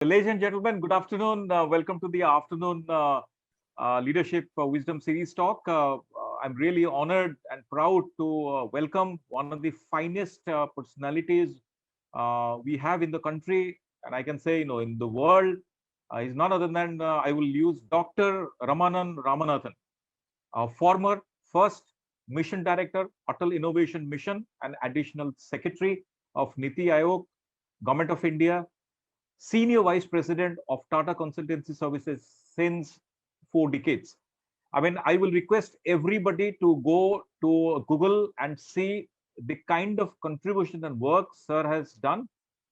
Ladies and gentlemen, good afternoon. Welcome to the afternoon Leadership Wisdom Series talk. I'm really honored and proud to welcome one of the finest personalities we have in the country, and I can say, in the world. Is none other than I will use Dr. Ramanand Ramanathan, former first mission director, Atal Innovation Mission, and additional secretary of Niti Aayog, Government of India, Senior Vice President of Tata Consultancy Services since 4 decades. I mean, I will request everybody to go to Google and see the kind of contribution and work Sir has done.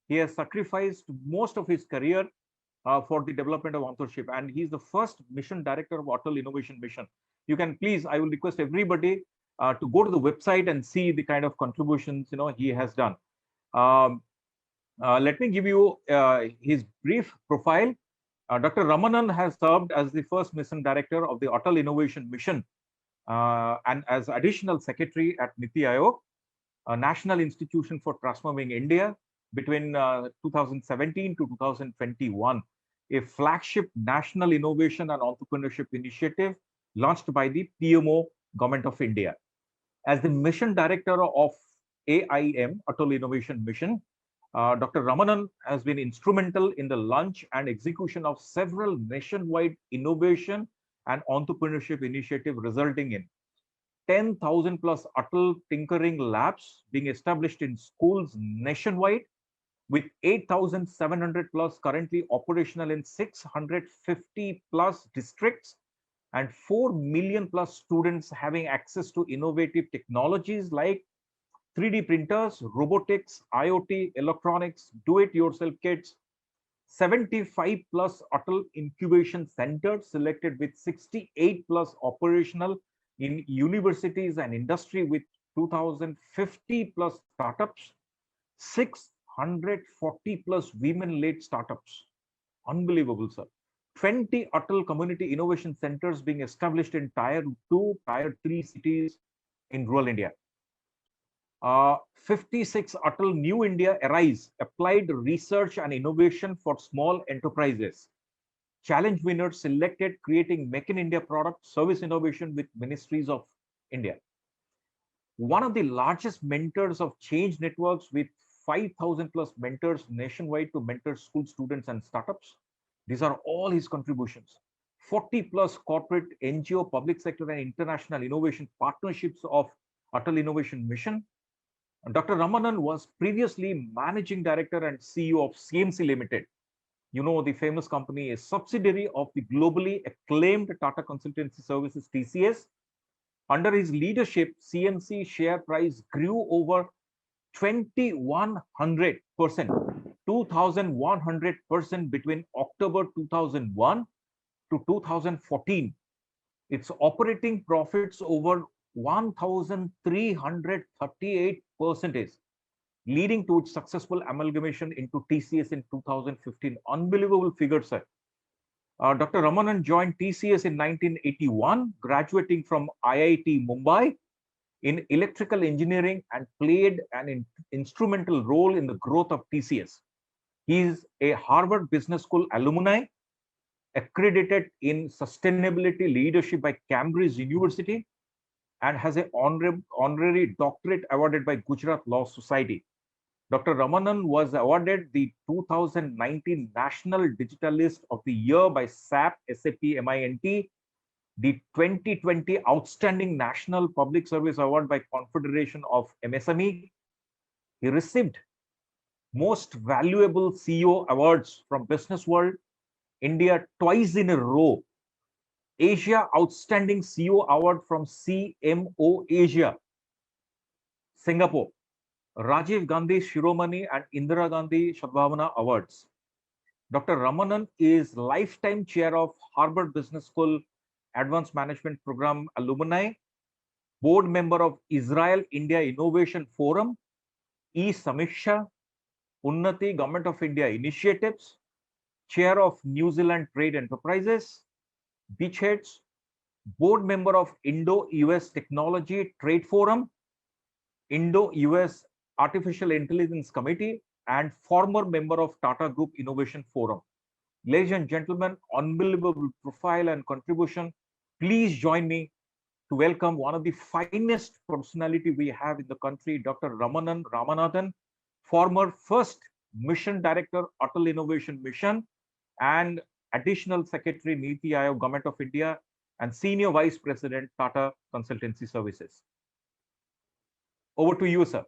He has sacrificed most of his career for the development of authorship, and he's the first mission director of Atal Innovation Mission. You can please, I will request everybody to go to the website and see the kind of contributions he has done. Um, Let me give you his brief profile. Dr. Ramanan has served as the first mission director of the Atal Innovation Mission and as additional secretary at Niti Aayog, a national institution for transforming India between 2017 to 2021, a flagship national innovation and entrepreneurship initiative launched by the PMO Government of India. As the mission director of AIM, Atal Innovation Mission, Dr. Ramanan has been instrumental in the launch and execution of several nationwide innovation and entrepreneurship initiatives, resulting in 10,000 plus Atal tinkering labs being established in schools nationwide, with 8,700 plus currently operational in 650 plus districts, and 4 million plus students having access to innovative technologies like 3D printers, robotics, IoT, electronics, do-it-yourself kits, 75 plus Atal incubation centers selected with 68 plus operational in universities and industry with 2,050 plus startups, 640 plus women-led startups. Unbelievable, sir. 20 Atal community innovation centers being established in Tier 2, Tier 3 cities in rural India. 56 Atal New India Arise, applied research and innovation for small enterprises. Challenge winners selected, creating Make in India product service innovation with ministries of India. One of the largest mentors of change networks with 5,000 plus mentors nationwide to mentor school students and startups. These are all his contributions. 40 plus corporate NGO, public sector and international innovation partnerships of Atal Innovation Mission. Dr. Ramanan was previously managing director and CEO of CMC Limited. You know, the famous company, a subsidiary of the globally acclaimed Tata Consultancy Services, TCS. Under his leadership, CMC share price grew over 2,100%, 2,100% between October 2001 to 2014. Its operating profits over 1,338%, leading to its successful amalgamation into TCS in 2015. Unbelievable figure, sir. Dr. Ramanan joined TCS in 1981, graduating from IIT Mumbai in electrical engineering and played an instrumental role in the growth of TCS. He is a Harvard Business School alumni, accredited in sustainability leadership by Cambridge University, and has an honorary doctorate awarded by Gujarat Law Society. Dr. Ramanan was awarded the 2019 National Digitalist of the Year by SAP MINT, the 2020 Outstanding National Public Service Award by Confederation of MSME. He received Most Valuable CEO Awards from Business World India twice in a row, Asia Outstanding CEO Award from CMO Asia, Singapore, Rajiv Gandhi Shiromani and Indira Gandhi Shadbhavana Awards. Dr. Ramanan is lifetime chair of Harvard Business School Advanced Management Program alumni, board member of Israel India Innovation Forum, Samiksha, Unnati Government of India Initiatives, chair of New Zealand Trade Enterprises, Beachheads, board member of Indo-US Technology Trade Forum, Indo-US Artificial Intelligence Committee, and former member of Tata Group Innovation Forum. Ladies and gentlemen, unbelievable profile and contribution. Please join me to welcome one of the finest personality we have in the country, Dr. Ramanand Ramanathan, former first Mission Director, Atal Innovation Mission, and Additional Secretary, Niti Aayog, Government of India, and Senior Vice President, Tata Consultancy Services. Over to you, sir.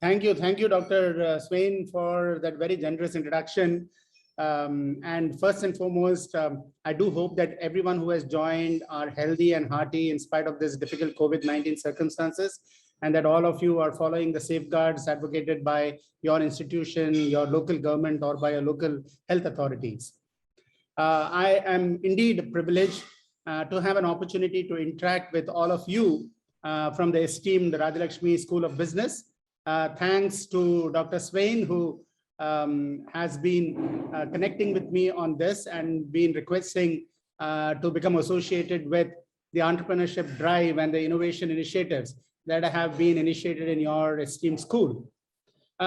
Thank you, Dr. Swain, for that very generous introduction. And first and foremost, I do hope that everyone who has joined are healthy and hearty in spite of this difficult COVID-19 circumstances, and that all of you are following the safeguards advocated by your institution, your local government, or by your local health authorities. I am indeed privileged to have an opportunity to interact with all of you from the esteemed Rajalakshmi School of Business. Thanks to Dr. Swain, who has been connecting with me on this and been requesting to become associated with the entrepreneurship drive and the innovation initiatives that have been initiated in your esteemed school.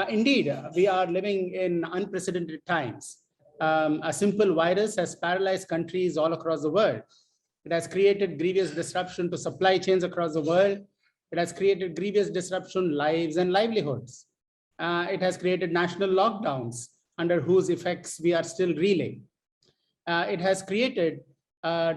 Indeed, we are living in unprecedented times. A simple virus has paralyzed countries all across the world. It has created grievous disruption to supply chains across the world. It has created grievous disruption, lives and livelihoods. It has created national lockdowns under whose effects we are still reeling. It has created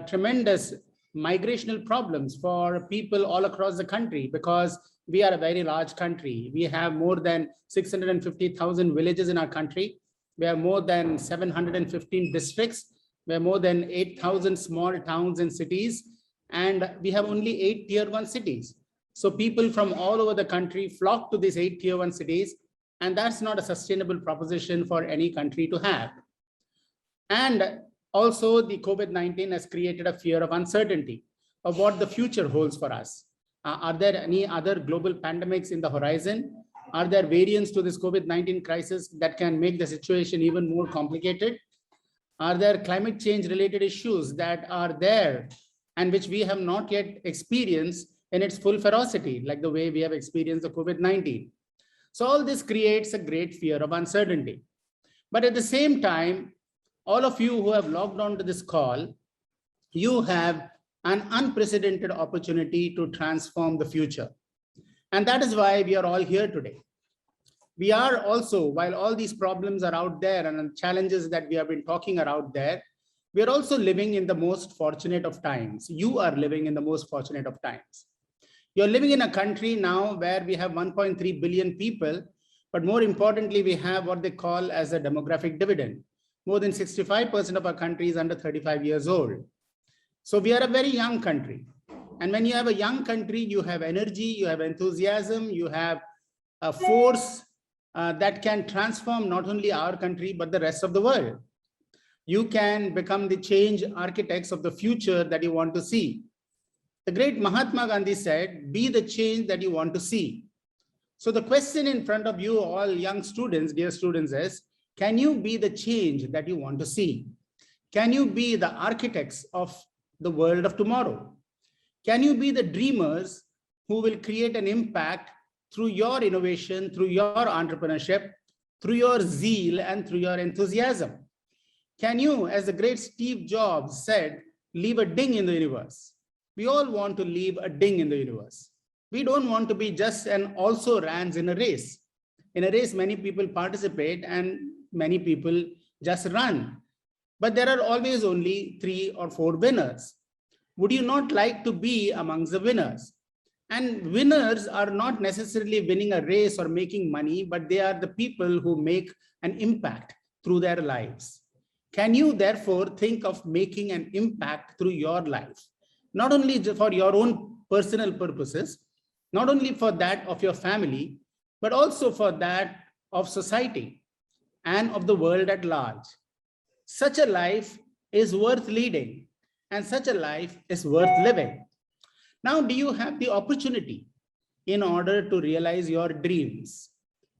tremendous migrational problems for people all across the country because we are a very large country. We have more than 650,000 villages in our country. We have more than 715 districts. We have more than 8,000 small towns and cities. And we have only 8 tier 1 cities. So people from all over the country flock to these 8 tier 1 cities, and that's not a sustainable proposition for any country to have. And also the COVID-19 has created a fear of uncertainty of what the future holds for us. Are there any other global pandemics in the horizon? Are there variants to this COVID-19 crisis that can make the situation even more complicated? Are there climate change related issues that are there and which we have not yet experienced in its full ferocity, like the way we have experienced the COVID-19. So all this creates a great fear of uncertainty. But at the same time, all of you who have logged on to this call, you have an unprecedented opportunity to transform the future. And that is why we are all here today. We are also, while all these problems are out there and the challenges that we have been talking are out there, we are also living in the most fortunate of times. You are living in the most fortunate of times. You're living in a country now where we have 1.3 billion people, but more importantly, we have what they call as a demographic dividend. More than 65% of our country is under 35 years old. So we are a very young country. And when you have a young country, you have energy, you have enthusiasm, you have a force that can transform not only our country, but the rest of the world. You can become the change architects of the future that you want to see. The great Mahatma Gandhi said, be the change that you want to see. So the question in front of you, all young students, dear students, is, can you be the change that you want to see? Can you be the architects of the world of tomorrow? Can you be the dreamers who will create an impact through your innovation, through your entrepreneurship, through your zeal, and through your enthusiasm? Can you, as the great Steve Jobs said, leave a ding in the universe? We all want to leave a ding in the universe. We don't want to be just an also rans in a race. In a race, many people participate and many people just run. But there are always only 3 or 4 winners. Would you not like to be amongst the winners? And winners are not necessarily winning a race or making money, but they are the people who make an impact through their lives. Can you therefore think of making an impact through your life? Not only for your own personal purposes, not only for that of your family, but also for that of society and of the world at large. Such a life is worth leading, and such a life is worth living. Now, do you have the opportunity in order to realize your dreams?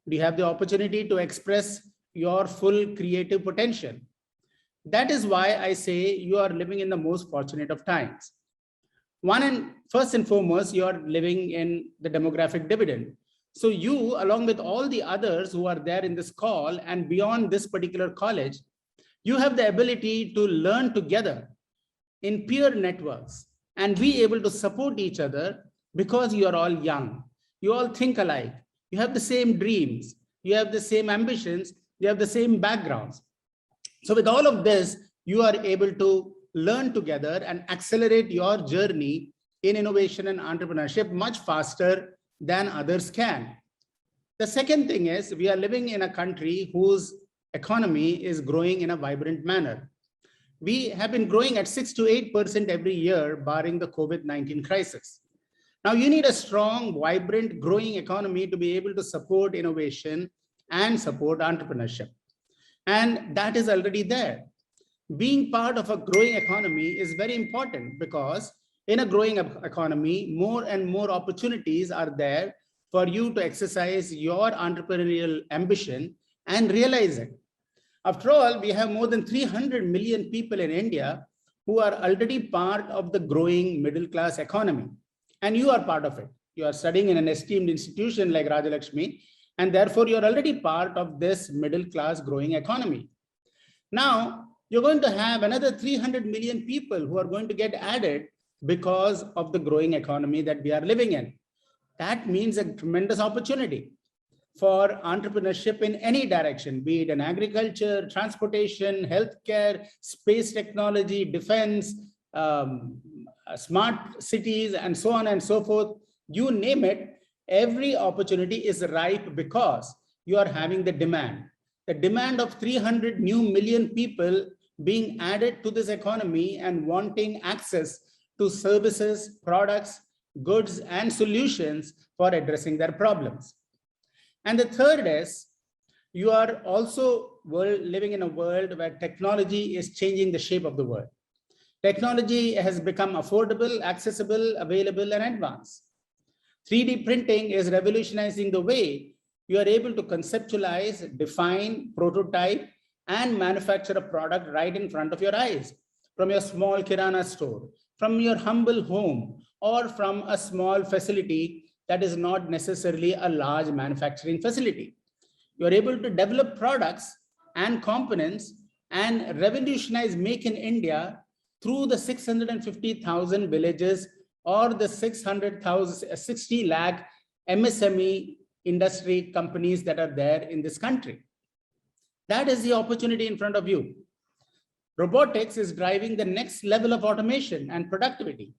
Do you have the opportunity to express your full creative potential? That is why I say you are living in the most fortunate of times. First and foremost, you are living in the demographic dividend. So you, along with all the others who are there in this call and beyond this particular college, you have the ability to learn together in peer networks and be able to support each other because you are all young. You all think alike. You have the same dreams. You have the same ambitions. You have the same backgrounds. So with all of this, you are able to learn together and accelerate your journey in innovation and entrepreneurship much faster than others can. The second thing is we are living in a country whose economy is growing in a vibrant manner. We have been growing at 6 to 8% every year, barring the COVID-19 crisis. Now you need a strong, vibrant, growing economy to be able to support innovation and support entrepreneurship. And that is already there. Being part of a growing economy is very important because in a growing economy, more and more opportunities are there for you to exercise your entrepreneurial ambition and realize it. After all, we have more than 300 million people in India who are already part of the growing middle class economy. And you are part of it. You are studying in an esteemed institution like Rajalakshmi, and therefore you're already part of this middle class growing economy. Now, you're going to have another 300 million people who are going to get added because of the growing economy that we are living in. That means a tremendous opportunity for entrepreneurship in any direction, be it in agriculture, transportation, healthcare, space technology, defense, smart cities, and so on and so forth. You name it, every opportunity is ripe because you are having the demand. The demand of 300 new million people being added to this economy and wanting access to services, products, goods, and solutions for addressing their problems. And the third is, you are also living in a world where technology is changing the shape of the world. Technology has become affordable, accessible, available, and advanced. 3D printing is revolutionizing the way you are able to conceptualize, define, prototype, and manufacture a product right in front of your eyes, from your small kirana store, from your humble home, or from a small facility that is not necessarily a large manufacturing facility. You are able to develop products and components and revolutionize Make in India through the 650,000 villages or the 60 lakh MSME industry companies that are there in this country. That is the opportunity in front of you. Robotics is driving the next level of automation and productivity.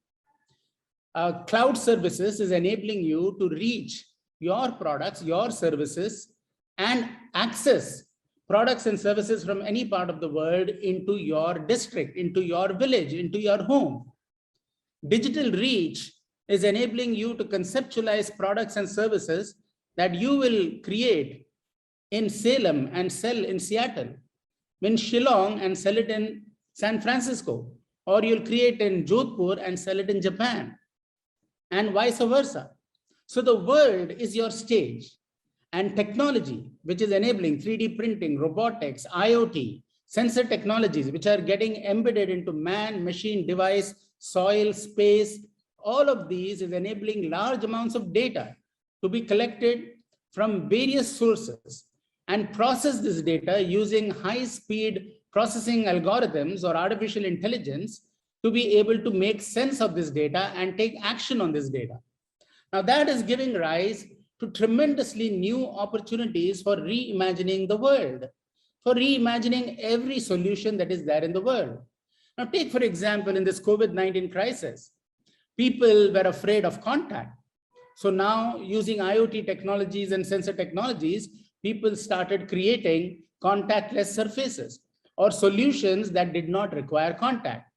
Cloud services is enabling you to reach your products, your services, and access products and services from any part of the world into your district, into your village, into your home. Digital reach is enabling you to conceptualize products and services that you will create in Salem and sell in Seattle, in Shillong and sell it in San Francisco, or you'll create in Jodhpur and sell it in Japan, and vice versa. So the world is your stage, and technology, which is enabling 3D printing, robotics, IoT, sensor technologies, which are getting embedded into man, machine, device, soil, space, all of these is enabling large amounts of data to be collected from various sources and process this data using high-speed processing algorithms or artificial intelligence to be able to make sense of this data and take action on this data. Now that is giving rise to tremendously new opportunities for reimagining the world, for reimagining every solution that is there in the world. Now take, for example, in this COVID-19 crisis, people were afraid of contact. So now using IoT technologies and sensor technologies, people started creating contactless surfaces or solutions that did not require contact.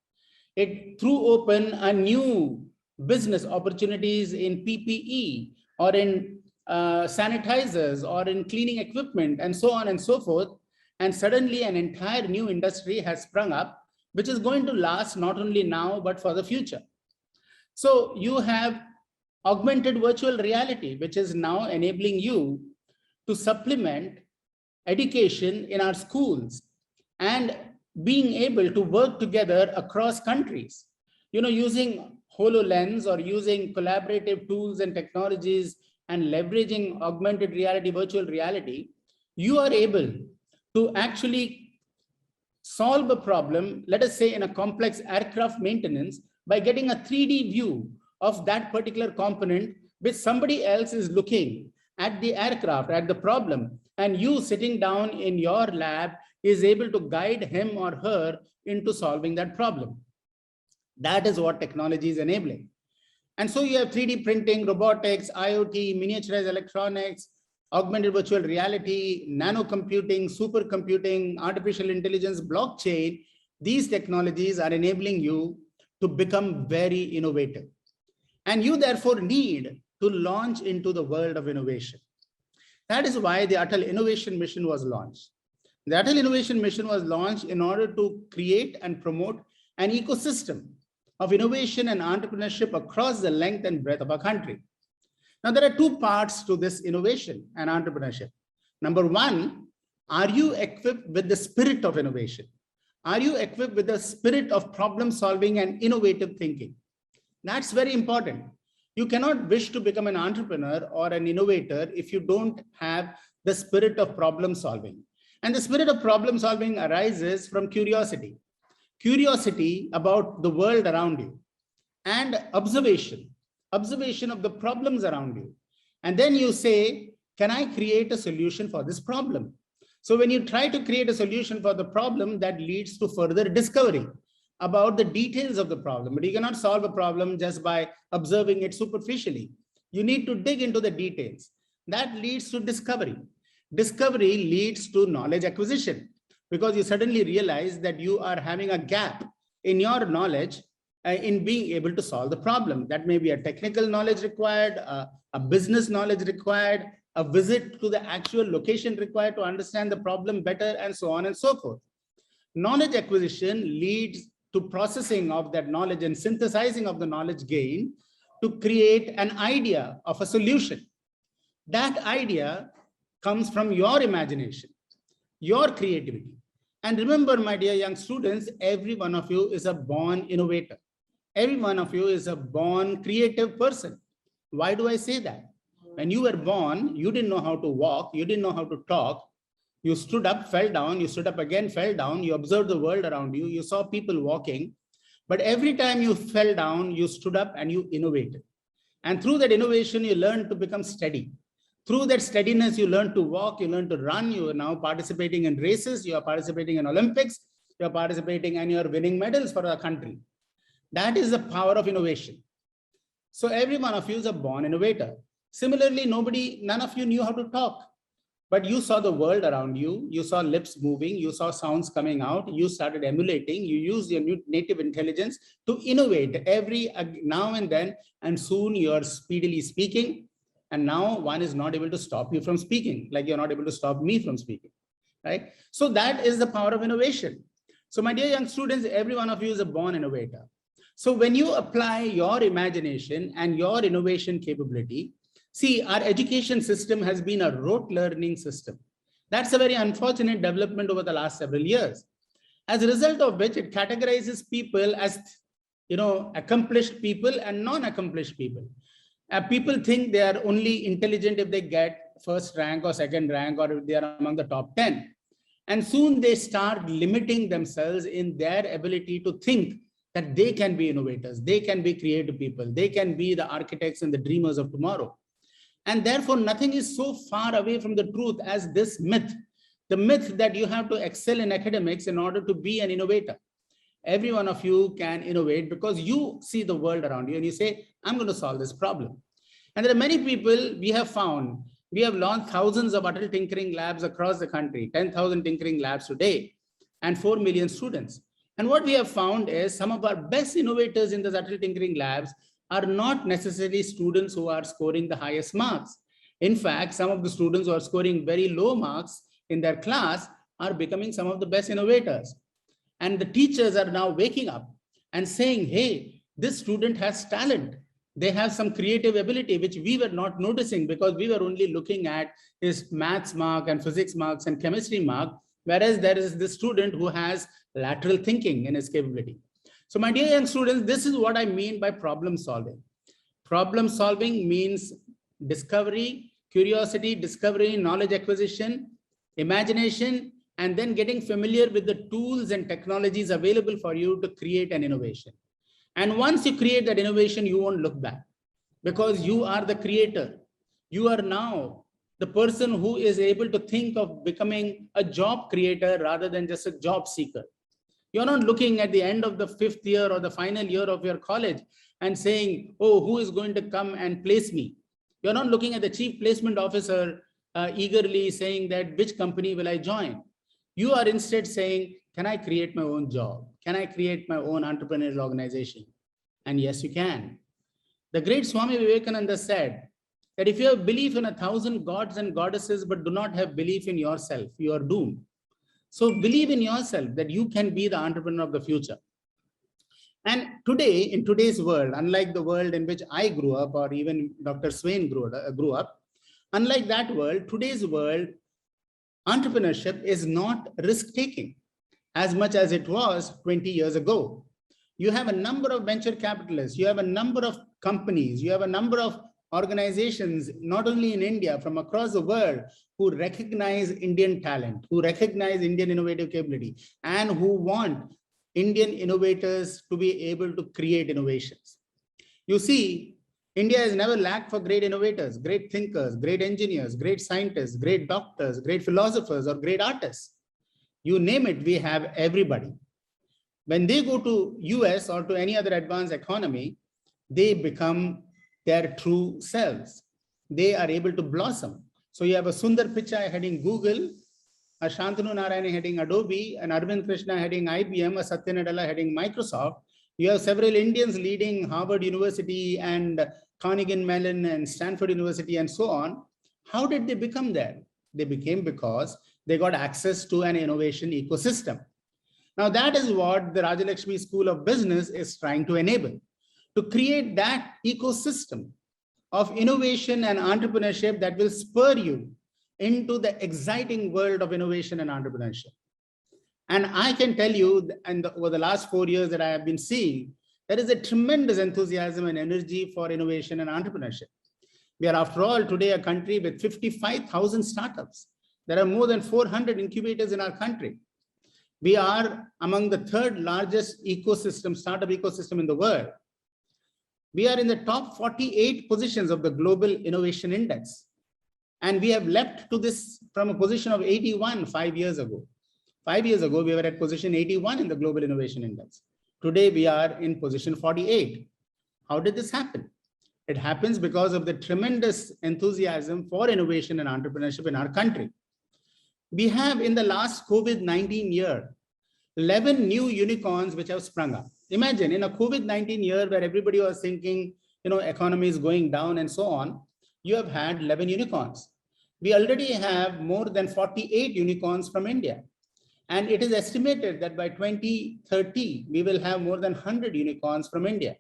It threw open a new business opportunities in PPE or in sanitizers or in cleaning equipment and so on and so forth. And suddenly an entire new industry has sprung up, which is going to last not only now, but for the future. So you have augmented virtual reality, which is now enabling you to supplement education in our schools and being able to work together across countries, using HoloLens or using collaborative tools and technologies and leveraging augmented reality, virtual reality, you are able to actually solve a problem, let us say in a complex aircraft maintenance, by getting a 3D view of that particular component, which somebody else is looking at the aircraft, at the problem, and you sitting down in your lab is able to guide him or her into solving that problem. That is what technology is enabling. And so you have 3D printing, robotics, IoT, miniaturized electronics, augmented virtual reality, nano computing, supercomputing, artificial intelligence, blockchain. These technologies are enabling you to become very innovative. And you therefore need to launch into the world of innovation. That is why the Atal Innovation Mission was launched. The Atal Innovation Mission was launched in order to create and promote an ecosystem of innovation and entrepreneurship across the length and breadth of our country. Now, there are two parts to this innovation and entrepreneurship. Number one, are you equipped with the spirit of innovation? Are you equipped with the spirit of problem solving and innovative thinking? That's very important. You cannot wish to become an entrepreneur or an innovator if you don't have the spirit of problem solving. And the spirit of problem solving arises from curiosity. Curiosity about the world around you and observation of the problems around you. And then you say, can I create a solution for this problem? So when you try to create a solution for the problem, that leads to further discovery about the details of the problem. But you cannot solve a problem just by observing it superficially. You need to dig into the details. That leads to discovery. Discovery leads to knowledge acquisition, because you suddenly realize that you are having a gap in your knowledge in being able to solve the problem. That may be a technical knowledge required, a business knowledge required, a visit to the actual location required to understand the problem better, and so on and so forth. Knowledge acquisition leads to processing of that knowledge and synthesizing of the knowledge gain to create an idea of a solution. That idea comes from your imagination, your creativity. And remember, my dear young students, every one of you is a born innovator. Every one of you is a born creative person. Why do I say that? When you were born, you didn't know how to walk, you didn't know how to talk. You stood up, fell down, you stood up again, fell down, you observed the world around you, you saw people walking. But every time you fell down, you stood up and you innovated. And through that innovation, you learned to become steady. Through that steadiness, you learn to walk, you learn to run, you are now participating in races, you are participating in Olympics, you are participating and you are winning medals for our country. That is the power of innovation. So every one of you is a born innovator. Similarly, none of you knew how to talk, but you saw the world around you, you saw lips moving, you saw sounds coming out, you started emulating, you used your new native intelligence to innovate every now and then, and soon you are speedily speaking. And now one is not able to stop you from speaking, like you're not able to stop me from speaking, right? So that is the power of innovation. So my dear young students, every one of you is a born innovator. So when you apply your imagination and your innovation capability, see, our education system has been a rote learning system. That's a very unfortunate development over the last several years. As a result of which it categorizes people as, accomplished people and non-accomplished people. People think they are only intelligent if they get first rank or second rank, or if they are among the top 10. And soon they start limiting themselves in their ability to think that they can be innovators, they can be creative people, they can be the architects and the dreamers of tomorrow. And therefore, nothing is so far away from the truth as this myth, the myth that you have to excel in academics in order to be an innovator. Every one of you can innovate because you see the world around you and you say, I'm going to solve this problem. And there are many people we have found. We have launched thousands of Atal tinkering labs across the country, 10,000 tinkering labs today, and 4 million students. And what we have found is some of our best innovators in the Atal tinkering labs are not necessarily students who are scoring the highest marks. In fact, some of the students who are scoring very low marks in their class are becoming some of the best innovators. And the teachers are now waking up and saying, hey, this student has talent. They have some creative ability, which we were not noticing because we were only looking at his maths mark and physics marks and chemistry mark, whereas there is this student who has lateral thinking in his capability. So my dear young students, this is what I mean by problem solving. Problem solving means discovery, curiosity, discovery, knowledge acquisition, imagination, and then getting familiar with the tools and technologies available for you to create an innovation. And once you create that innovation, you won't look back because you are the creator. You are now the person who is able to think of becoming a job creator rather than just a job seeker. You're not looking at the end of the 5th year or the final year of your college and saying, oh, who is going to come and place me? You're not looking at the chief placement officer eagerly saying that which company will I join? You are instead saying, can I create my own job? Can I create my own entrepreneurial organization? And yes, you can. The great Swami Vivekananda said that if you have belief in 1,000 gods and goddesses, but do not have belief in yourself, you are doomed. So believe in yourself that you can be the entrepreneur of the future. And today, in today's world, unlike the world in which I grew up, or even Dr. Swain grew up, unlike that world, today's world, entrepreneurship is not risk-taking as much as it was 20 years ago. You have a number of venture capitalists, you have a number of companies, you have a number of organizations, not only in India, from across the world, who recognize Indian talent, who recognize Indian innovative capability, and who want Indian innovators to be able to create innovations. You see, India has never lacked for great innovators, great thinkers, great engineers, great scientists, great doctors, great philosophers, or great artists. You name it, we have everybody. When they go to US or to any other advanced economy, they become their true selves. They are able to blossom. So you have a Sundar Pichai heading Google, a Shantanu Narayana heading Adobe, an Arvind Krishna heading IBM, a Satya Nadella heading Microsoft. You have several Indians leading Harvard University and Carnegie Mellon and Stanford University and so on. How did they become there? They became because they got access to an innovation ecosystem. Now that is what the Rajalakshmi School of Business is trying to enable, to create that ecosystem of innovation and entrepreneurship that will spur you into the exciting world of innovation and entrepreneurship. And I can tell you, and over the last 4 years that I have been seeing, there is a tremendous enthusiasm and energy for innovation and entrepreneurship. We are, after all, today a country with 55,000 startups. There are more than 400 incubators in our country. We are among the 3rd largest ecosystem, startup ecosystem in the world. We are in the top 48 positions of the Global Innovation Index. And we have leapt to this from a position of 81 5 years ago. 5 years ago, we were at position 81 in the Global Innovation Index. Today, we are in position 48. How did this happen? It happens because of the tremendous enthusiasm for innovation and entrepreneurship in our country. We have, in the last COVID-19 year, 11 new unicorns which have sprung up. Imagine in a COVID-19 year where everybody was thinking, economy is going down and so on, you have had 11 unicorns. We already have more than 48 unicorns from India. And it is estimated that by 2030, we will have more than 100 unicorns from India.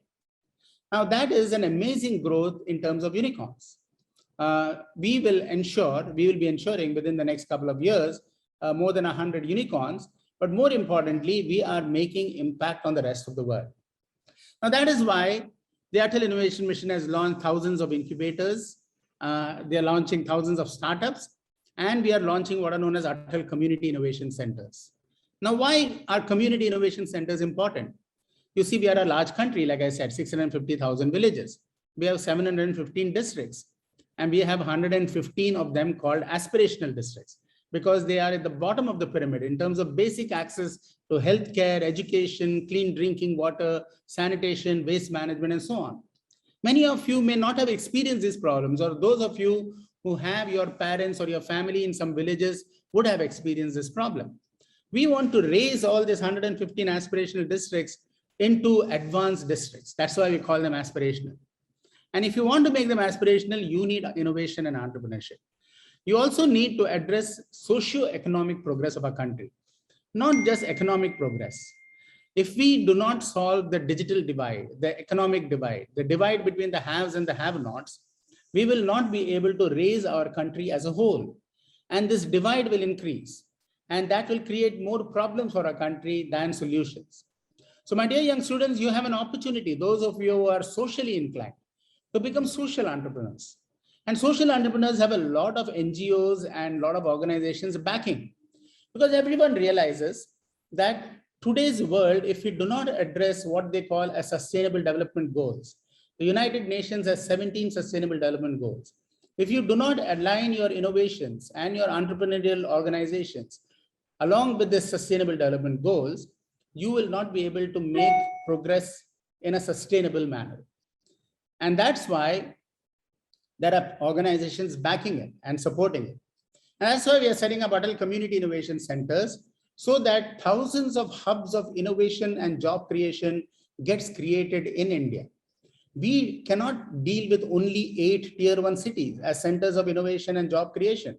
Now that is an amazing growth in terms of unicorns. We will be ensuring within the next couple of years, more than 100 unicorns. But more importantly, we are making impact on the rest of the world. Now that is why the Atal Innovation Mission has launched thousands of incubators. They are launching thousands of startups, and we are launching what are known as Atal Community Innovation Centers. Now, why are community innovation centers important? You see, we are a large country, like I said, 650,000 villages. We have 715 districts, and we have 115 of them called aspirational districts, because they are at the bottom of the pyramid in terms of basic access to healthcare, education, clean drinking water, sanitation, waste management, and so on. Many of you may not have experienced these problems, or those of you who have your parents or your family in some villages would have experienced this problem. We want to raise all these 115 aspirational districts into advanced districts. That's why we call them aspirational. And if you want to make them aspirational, you need innovation and entrepreneurship. You also need to address socio-economic progress of our country, not just economic progress. If we do not solve the digital divide, the economic divide, the divide between the haves and the have-nots, we will not be able to raise our country as a whole. And this divide will increase. And that will create more problems for our country than solutions. So my dear young students, you have an opportunity, those of you who are socially inclined, to become social entrepreneurs. And social entrepreneurs have a lot of NGOs and a lot of organizations backing, because everyone realizes that today's world, if we do not address what they call as sustainable development goals, the United Nations has 17 sustainable development goals. If you do not align your innovations and your entrepreneurial organizations along with the sustainable development goals, you will not be able to make progress in a sustainable manner. And that's why there are organizations backing it and supporting it. And that's why we are setting up adult community innovation centers, so that thousands of hubs of innovation and job creation gets created in India. We cannot deal with only 8 tier 1 cities as centers of innovation and job creation.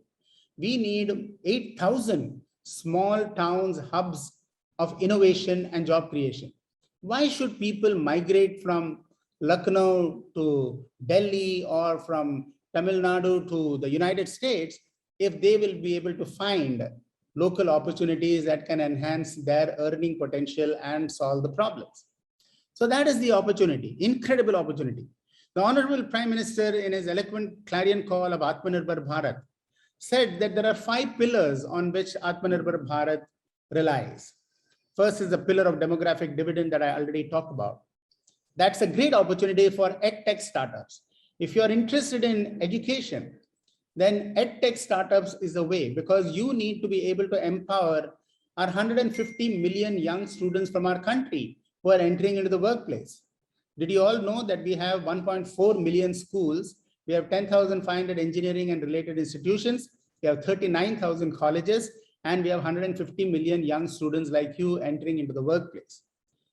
We need 8,000 small towns, hubs of innovation and job creation. Why should people migrate from Lucknow to Delhi or from Tamil Nadu to the United States if they will be able to find local opportunities that can enhance their earning potential and solve the problems? So that is the opportunity, incredible opportunity. The Honorable Prime Minister, in his eloquent clarion call of Atmanirbhar Bharat, said that there are 5 pillars on which Atmanirbhar Bharat relies. First is the pillar of demographic dividend that I already talked about. That's a great opportunity for edtech startups. If you're interested in education, then edtech startups is the way, because you need to be able to empower our 150 million young students from our country who are entering into the workplace. Did you all know that we have 1.4 million schools? We have 10,500 engineering and related institutions. We have 39,000 colleges, and we have 150 million young students like you entering into the workplace.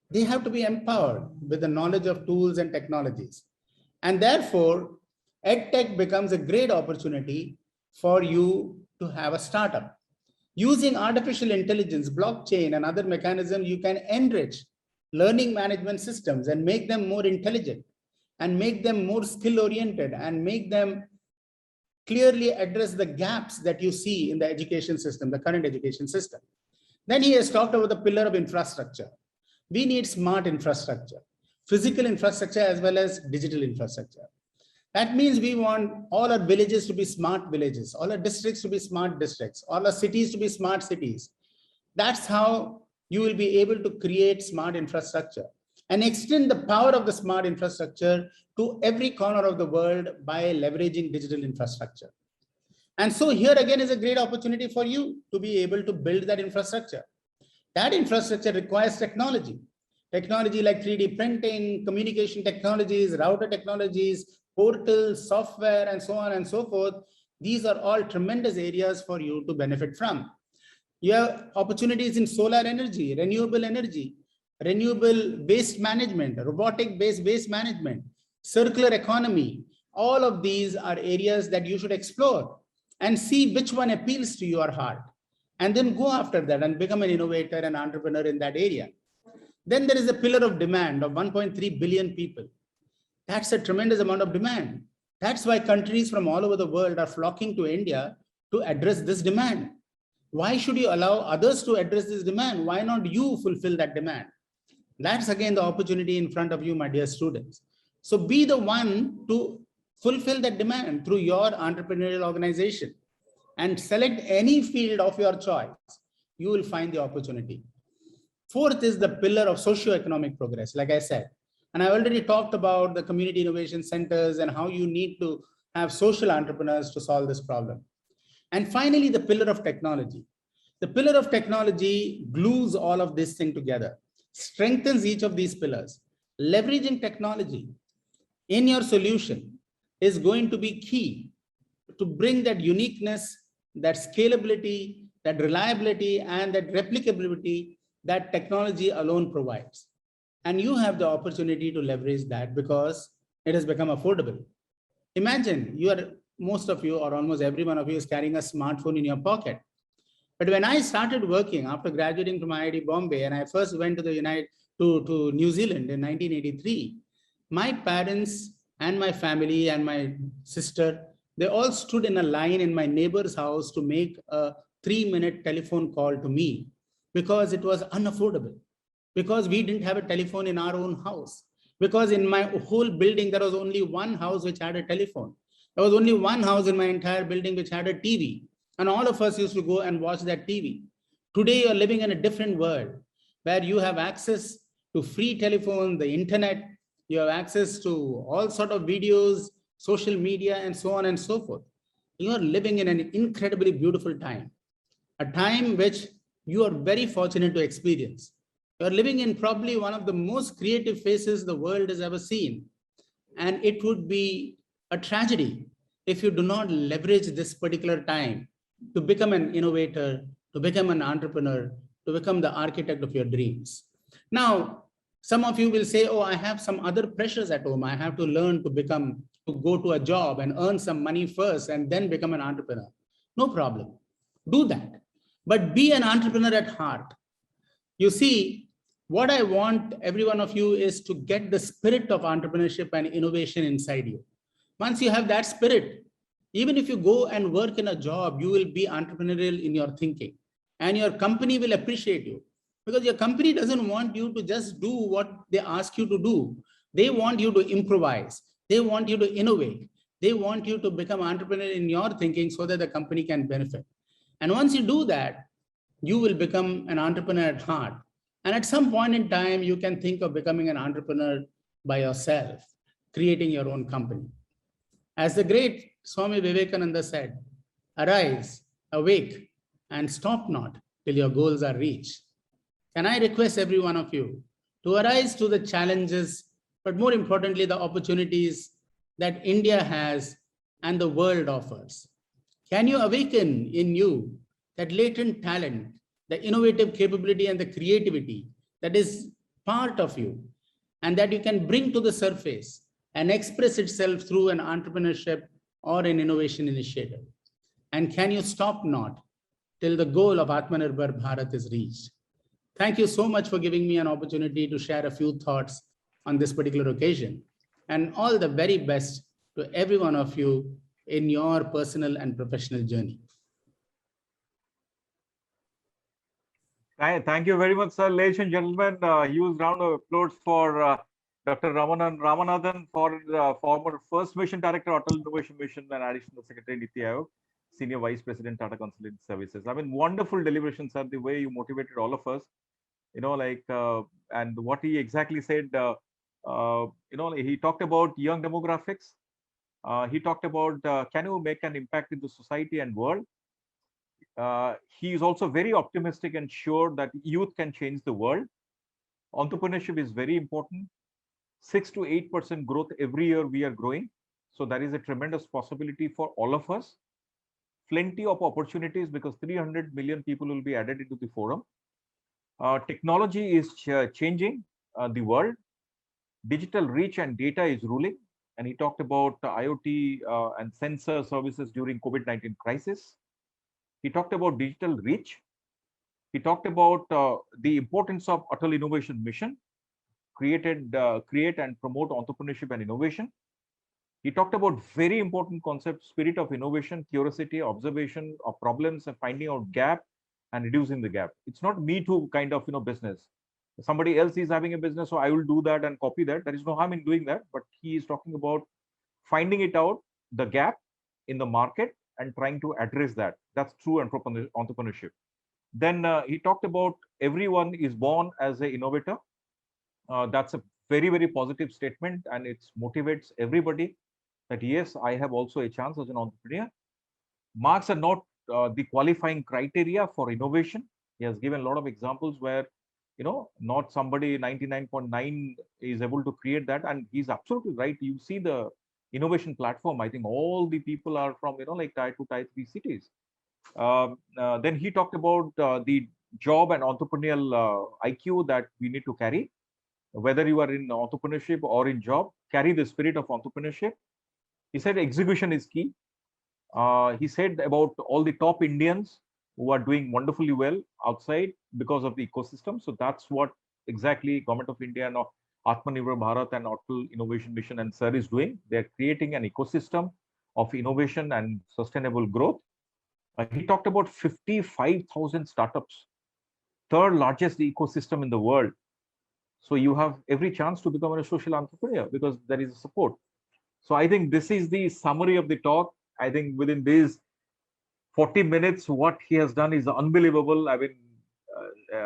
They have to be empowered with the knowledge of tools and technologies. And therefore, EdTech becomes a great opportunity for you to have a startup. Using artificial intelligence, blockchain, and other mechanisms, you can enrich learning management systems and make them more intelligent and make them more skill-oriented and make them clearly address the gaps that you see in the education system, the current education system. Then he has talked about the pillar of infrastructure. We need smart infrastructure, physical infrastructure as well as digital infrastructure. That means we want all our villages to be smart villages, all our districts to be smart districts, all our cities to be smart cities. That's how you will be able to create smart infrastructure and extend the power of the smart infrastructure to every corner of the world by leveraging digital infrastructure. And so here again is a great opportunity for you to be able to build that infrastructure. That infrastructure requires technology. Technology like 3D printing, communication technologies, router technologies, portals, software, and so on and so forth. These are all tremendous areas for you to benefit from. You have opportunities in solar energy, renewable waste management, robotic-based waste management, circular economy. All of these are areas that you should explore and see which one appeals to your heart. And then go after that and become an innovator and entrepreneur in that area. Then there is a pillar of demand of 1.3 billion people. That's a tremendous amount of demand. That's why countries from all over the world are flocking to India to address this demand. Why should you allow others to address this demand? Why not you fulfill that demand? That's again the opportunity in front of you, my dear students. So be the one to fulfill that demand through your entrepreneurial organization and select any field of your choice. You will find the opportunity. Fourth is the pillar of socioeconomic progress, like I said. And I already talked about the community innovation centers and how you need to have social entrepreneurs to solve this problem. And finally, the pillar of technology. The pillar of technology glues all of this thing together, strengthens each of these pillars. Leveraging technology in your solution is going to be key to bring that uniqueness, that scalability, that reliability, and that replicability that technology alone provides. And you have the opportunity to leverage that because it has become affordable. Imagine most of you or almost every one of you is carrying a smartphone in your pocket. But when I started working after graduating from IIT Bombay and I first went to to New Zealand in 1983, my parents and my family and my sister, they all stood in a line in my neighbor's house to make a 3-minute telephone call to me because it was unaffordable, because we didn't have a telephone in our own house, because in my whole building, there was only one house which had a telephone. There was only one house in my entire building which had a TV, and all of us used to go and watch that TV. Today, you're living in a different world where you have access to free telephone, the internet, you have access to all sort of videos, social media, and so on and so forth. You are living in an incredibly beautiful time, a time which you are very fortunate to experience. You are living in probably one of the most creative phases the world has ever seen. And it would be a tragedy if you do not leverage this particular time to become an innovator, to become an entrepreneur, to become the architect of your dreams. Now, some of you will say, oh, I have some other pressures at home. I have to learn to go to a job and earn some money first and then become an entrepreneur. No problem. Do that. But be an entrepreneur at heart. You see, what I want every one of you is to get the spirit of entrepreneurship and innovation inside you. Once you have that spirit, even if you go and work in a job, you will be entrepreneurial in your thinking, and your company will appreciate you, because your company doesn't want you to just do what they ask you to do. They want you to improvise. They want you to innovate. They want you to become entrepreneur in your thinking so that the company can benefit. And once you do that, you will become an entrepreneur at heart. And at some point in time, you can think of becoming an entrepreneur by yourself, creating your own company. As the great Swami Vivekananda said, arise, awake, and stop not till your goals are reached. Can I request every one of you to arise to the challenges, but more importantly, the opportunities that India has and the world offers? Can you awaken in you that latent talent, the innovative capability and the creativity that is part of you, and that you can bring to the surface and express itself through an entrepreneurship or an innovation initiative? And can you stop not till the goal of Atmanirbhar Bharat is reached? Thank you so much for giving me an opportunity to share a few thoughts on this particular occasion. And all the very best to every one of you in your personal and professional journey. Thank you very much, sir. Ladies and gentlemen, huge round of applause for Dr. Ramanand Ramanathan, for former First Mission Director, Atal Innovation Mission, and Additional Secretary, Niti Aayog, Senior Vice President, Tata Consulting Services. I mean, wonderful deliberation, sir, the way you motivated all of us, and what he exactly said, he talked about young demographics. He talked about, can you make an impact in the society and world? He is also very optimistic and sure that youth can change the world. Entrepreneurship is very important. 6 to 8% growth every year we are growing. So that is a tremendous possibility for all of us. Plenty of opportunities because 300 million people will be added into the forum. Technology is changing the world. Digital reach and data is ruling. And he talked about IoT and sensor services during COVID-19 crisis. He talked about digital reach. He talked about the importance of Atal Innovation Mission, create and promote entrepreneurship and innovation. He talked about very important concept, spirit of innovation, curiosity, observation of problems and finding out gap and reducing the gap. It's not me too kind of business. Somebody else is having a business, so I will do that and copy that. There is no harm in doing that, but he is talking about finding it out, the gap in the market, and trying to address that. That's true entrepreneurship. Then he talked about everyone is born as an innovator. That's a very, very positive statement, and it motivates everybody that yes, I have also a chance as an entrepreneur. Marks are not the qualifying criteria for innovation. He has given a lot of examples where not somebody 99.9 is able to create that, and he's absolutely right. You see the innovation platform, I think all the people are from like tier 2, tier 3 cities. Then he talked about the job and entrepreneurial IQ that we need to carry, whether you are in entrepreneurship or in job, carry the spirit of entrepreneurship. He said execution is key. He said about all the top Indians who are doing wonderfully well outside because of the ecosystem. So that's what exactly Government of India and Atmanirbhar Bharat and Atal Innovation Mission and SIR is doing. They're creating an ecosystem of innovation and sustainable growth. He talked about 55,000 startups, third largest ecosystem in the world. So you have every chance to become a social entrepreneur because there is support. So I think this is the summary of the talk. I think within these 40 minutes, what he has done is unbelievable. I mean,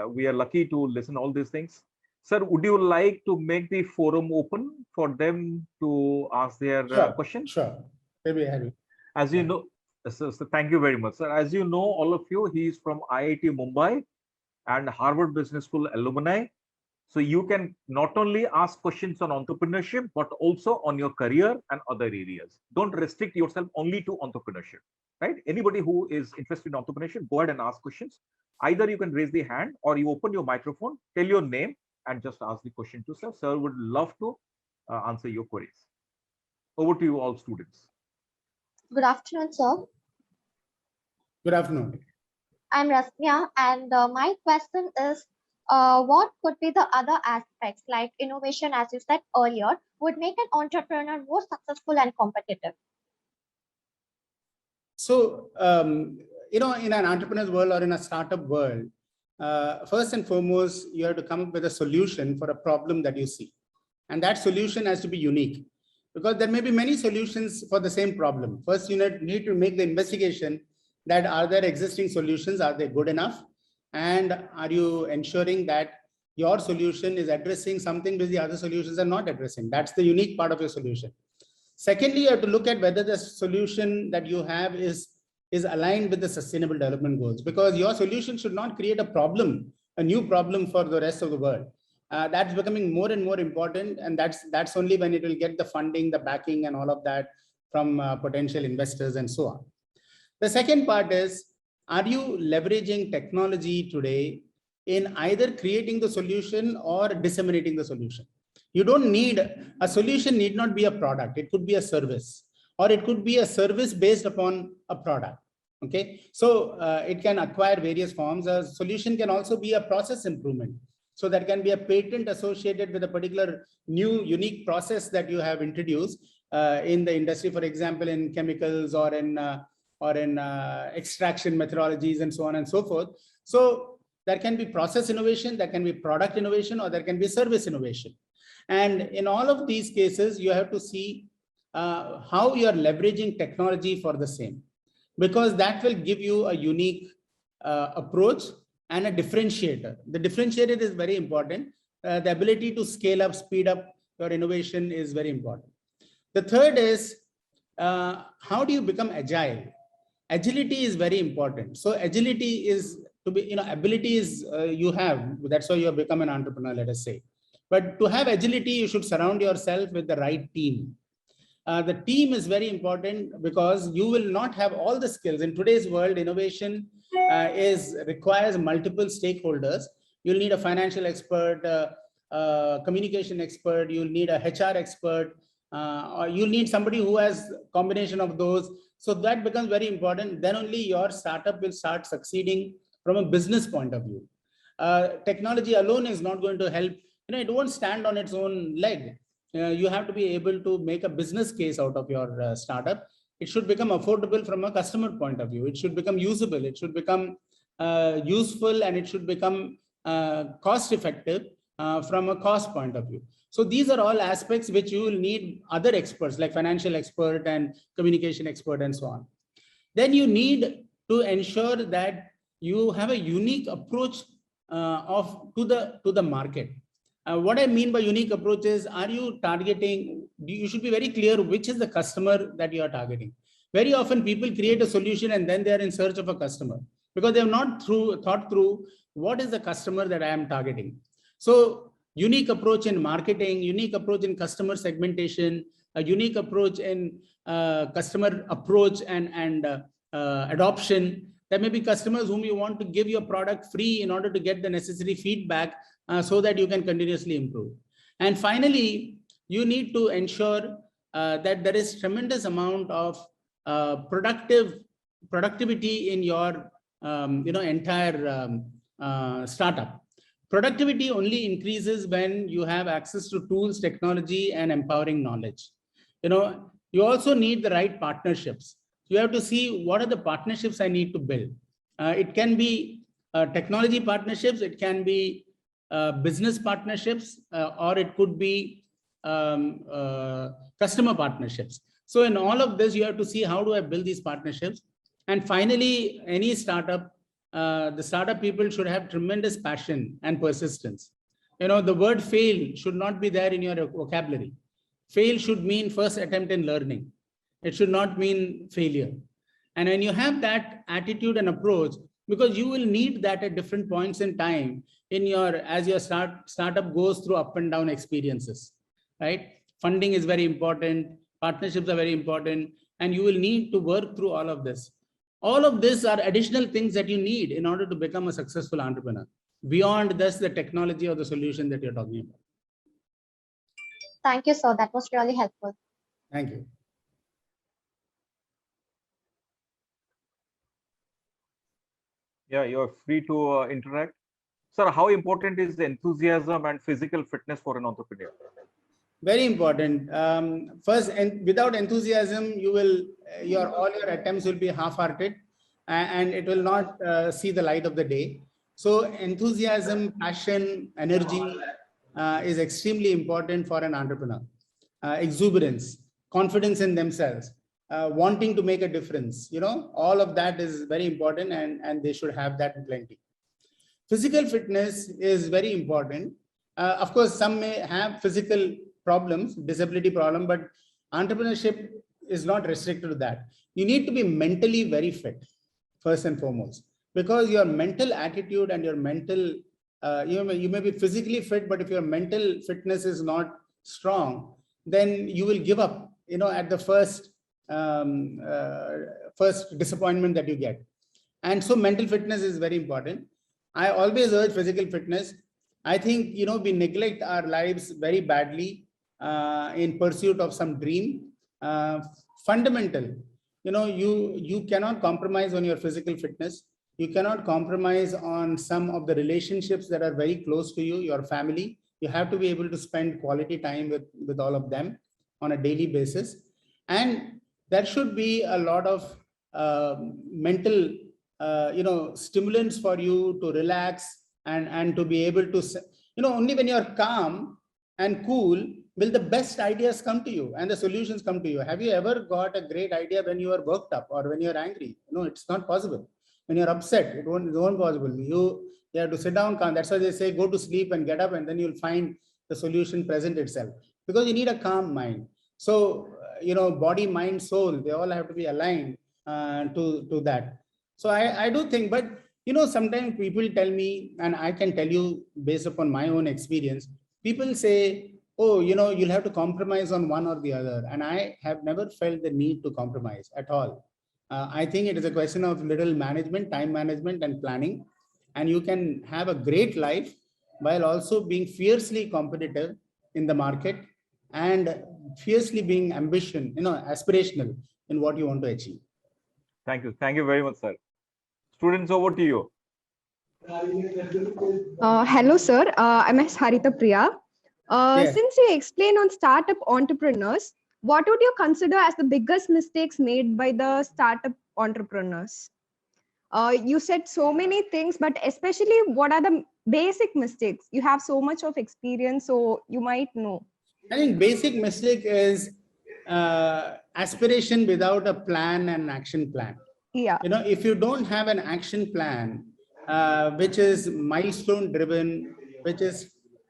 we are lucky to listen all these things. Sir, would you like to make the forum open for them to ask their questions? Sure. Maybe I As you know, so thank you very much, sir. As you know, all of you, he is from IIT Mumbai and Harvard Business School alumni. So you can not only ask questions on entrepreneurship, but also on your career and other areas. Don't restrict yourself only to entrepreneurship, right? Anybody who is interested in entrepreneurship, go ahead and ask questions. Either you can raise the hand or you open your microphone, tell your name and just ask the question to sir. Sir would love to answer your queries. Over to you all students. Good afternoon, sir. Good afternoon. I'm Rasmia, and my question is, what could be the other aspects like innovation, as you said earlier, would make an entrepreneur more successful and competitive? So, in an entrepreneur's world or in a startup world, first and foremost, you have to come up with a solution for a problem that you see. And that solution has to be unique, because there may be many solutions for the same problem. First, you need to make the investigation that are there existing solutions, are they good enough? And are you ensuring that your solution is addressing something which the other solutions are not addressing? That's the unique part of your solution. Secondly, you have to look at whether the solution that you have is aligned with the sustainable development goals, because your solution should not create a problem, a new problem for the rest of the world. That's becoming more and more important, and that's only when it will get the funding, the backing, and all of that from potential investors and so on. The second part is, are you leveraging technology today in either creating the solution or disseminating the solution? You don't need a solution, need not be a product. It could be a service, or it could be a service based upon a product. Okay, so it can acquire various forms. A solution can also be a process improvement. So there can be a patent associated with a particular new unique process that you have introduced in the industry, for example, in chemicals or in extraction methodologies and so on and so forth. So there can be process innovation, there can be product innovation, or there can be service innovation. And in all of these cases, you have to see how you are leveraging technology for the same, because that will give you a unique approach and a differentiator. The differentiator is very important. The ability to scale up, speed up your innovation is very important. The third is, how do you become agile? Agility is very important. So agility is to be, ability is you have, that's why you have become an entrepreneur, let us say. But to have agility, you should surround yourself with the right team. The team is very important, because you will not have all the skills. In today's world, innovation requires multiple stakeholders. You'll need a financial expert, communication expert, you'll need a HR expert, or you'll need somebody who has combination of those. So that becomes very important. Then only your startup will start succeeding from a business point of view. Technology alone is not going to help. It won't stand on its own leg. You have to be able to make a business case out of your startup. It should become affordable from a customer point of view. It should become usable. It should become useful, and it should become cost effective from a cost point of view. So these are all aspects which you will need other experts like financial expert and communication expert and so on. Then you need to ensure that you have a unique approach to the market. What I mean by unique approach is, are you targeting, you should be very clear which is the customer that you are targeting. Very often people create a solution and then they are in search of a customer, because they have not thought through what is the customer that I am targeting. So unique approach in marketing, unique approach in customer segmentation, a unique approach in customer approach and adoption. There may be customers whom you want to give your product free in order to get the necessary feedback so that you can continuously improve. And finally, you need to ensure that there is tremendous amount of productivity in your entire startup. Productivity only increases when you have access to tools, technology, and empowering knowledge. You also need the right partnerships. You have to see what are the partnerships I need to build. It can be technology partnerships, it can be business partnerships, or it could be customer partnerships. So in all of this, you have to see how do I build these partnerships. And finally, any startup, the startup people should have tremendous passion and persistence. The word fail should not be there in your vocabulary. Fail should mean first attempt in learning. It should not mean failure. And when you have that attitude and approach, because you will need that at different points in time as your startup goes through up and down experiences, right? Funding is very important. Partnerships are very important. And you will need to work through all of this. All of these are additional things that you need in order to become a successful entrepreneur, beyond just the technology or the solution that you're talking about. Thank you, sir. That was really helpful. Thank you. Yeah, you're free to interact. Sir, how important is the enthusiasm and physical fitness for an entrepreneur? Very important. First, and without enthusiasm, all your attempts will be half-hearted, and it will not see the light of the day. So enthusiasm, passion, energy is extremely important for an entrepreneur. Exuberance, confidence in themselves, wanting to make a difference. All of that is very important, and they should have that in plenty. Physical fitness is very important. Of course, some may have physical problems, disability problem, but entrepreneurship is not restricted to that. You need to be mentally very fit, first and foremost, because your mental attitude and your mental, you may be physically fit, but if your mental fitness is not strong, then you will give up, at the first disappointment that you get. And so mental fitness is very important. I always urge physical fitness. I think, we neglect our lives very badly in pursuit of some dream. Fundamental, you cannot compromise on your physical fitness. You cannot compromise on some of the relationships that are very close to you, your family. You have to be able to spend quality time with all of them on a daily basis. And there should be a lot of mental, stimulants for you to relax and to be able to, only when you're calm and cool will the best ideas come to you and the solutions come to you. Have you ever got a great idea when you are worked up or when you're angry? No, it's not possible. When you're upset, it won't possible. You have to sit down calm. That's why they say go to sleep and get up, and then you'll find the solution present itself, because you need a calm mind. So, body, mind, soul, they all have to be aligned to that. So I do think, but sometimes people tell me, and I can tell you based upon my own experience, people say, oh, you'll have to compromise on one or the other. And I have never felt the need to compromise at all. I think it is a question of little management, time management and planning. And you can have a great life while also being fiercely competitive in the market and fiercely being aspirational in what you want to achieve. Thank you. Thank you very much, sir. Students, over to you. Hello, sir. I'm Harita Priya. Yes. Since you explained on startup entrepreneurs, what would you consider as the biggest mistakes made by the startup entrepreneurs? You said so many things, but especially what are the basic mistakes? You have so much of experience, so you might know. I think basic mistake is aspiration without a plan and action plan. Yeah. If you don't have an action plan, which is milestone driven,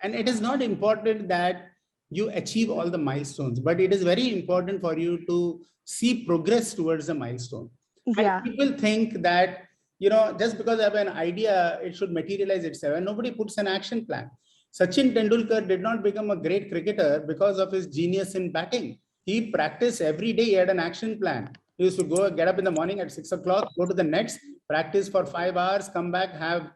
and it is not important that you achieve all the milestones, but it is very important for you to see progress towards a milestone. Yeah. And people think that, just because I have an idea, it should materialize itself, and nobody puts an action plan. Sachin Tendulkar did not become a great cricketer because of his genius in batting. He practiced every day. He had an action plan. He used to get up in the morning at 6 o'clock, go to the nets, practice for 5 hours, come back, have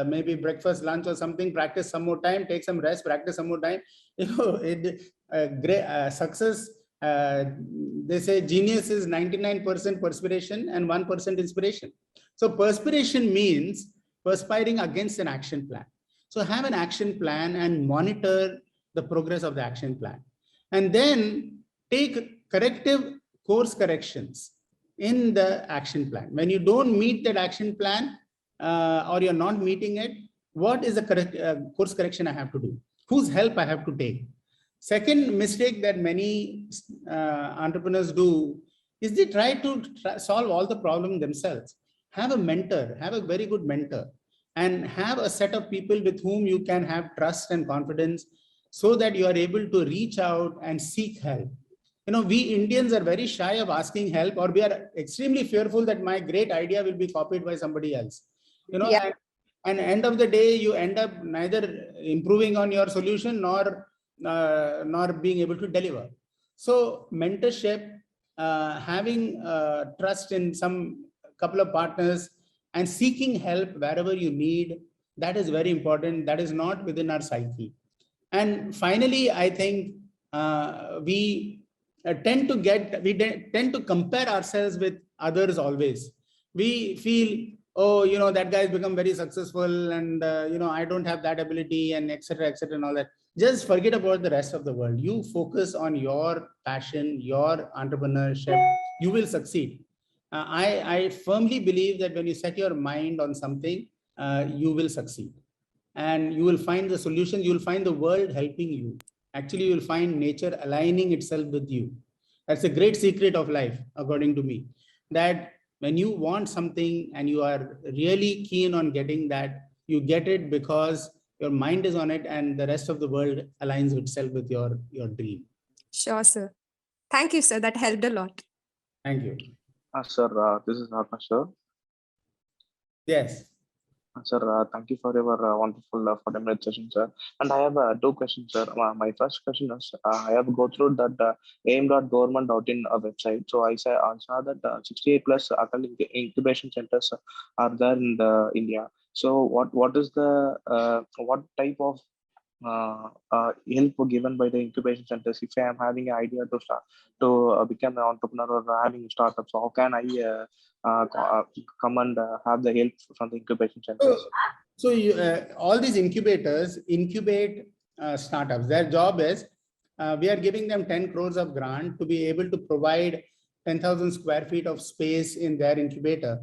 maybe breakfast, lunch or something, practice some more time, take some rest, practice some more time. Great success. They say genius is 99% perspiration and 1% inspiration. So perspiration means perspiring against an action plan. So have an action plan and monitor the progress of the action plan. And then take corrective course corrections in the action plan. When you don't meet that action plan or you're not meeting it, what is the correct course correction I have to do? Whose help I have to take? Second mistake that many entrepreneurs do is they try to solve all the problems themselves. Have a mentor, have a very good mentor, and have a set of people with whom you can have trust and confidence so that you are able to reach out and seek help. You know, we Indians are very shy of asking help, or we are extremely fearful that my great idea will be copied by somebody else. You know, Yeah. and end of the day, you end up neither improving on your solution nor being able to deliver. So mentorship, having trust in some couple of partners and seeking help wherever you need, that is very important. That is not within our psyche. And finally, I think we tend to compare ourselves with others always. We feel, oh, you know, that guy's become very successful and, you know, I don't have that ability and etc. and all that. Just forget about the rest of the world. You focus on your passion, your entrepreneurship, you will succeed. I firmly believe that when you set your mind on something, you will succeed. And you will find the solution, you will find the world helping you. Actually, you will find nature aligning itself with you. That's a great secret of life, according to me, that when you want something and you are really keen on getting that, you get it because your mind is on it and the rest of the world aligns itself with your dream. Sure, sir. Thank you, sir. That helped a lot. Thank you. Sir, this is Akash, sir. Yes. Sir, thank you for your wonderful 40-minute session, sir. And I have 2 questions, sir. My first question is, I have go through that aim.government.in website. So I saw that 68 plus incubation centers are there in India. So what is the what type of help given by the incubation centers if I am having an idea to start to become an entrepreneur or having a startup? So how can I come and have the help from the incubation centers? So all these incubators incubate startups. Their job is we are giving them 10 crores of grant to be able to provide 10,000 square feet of space in their incubator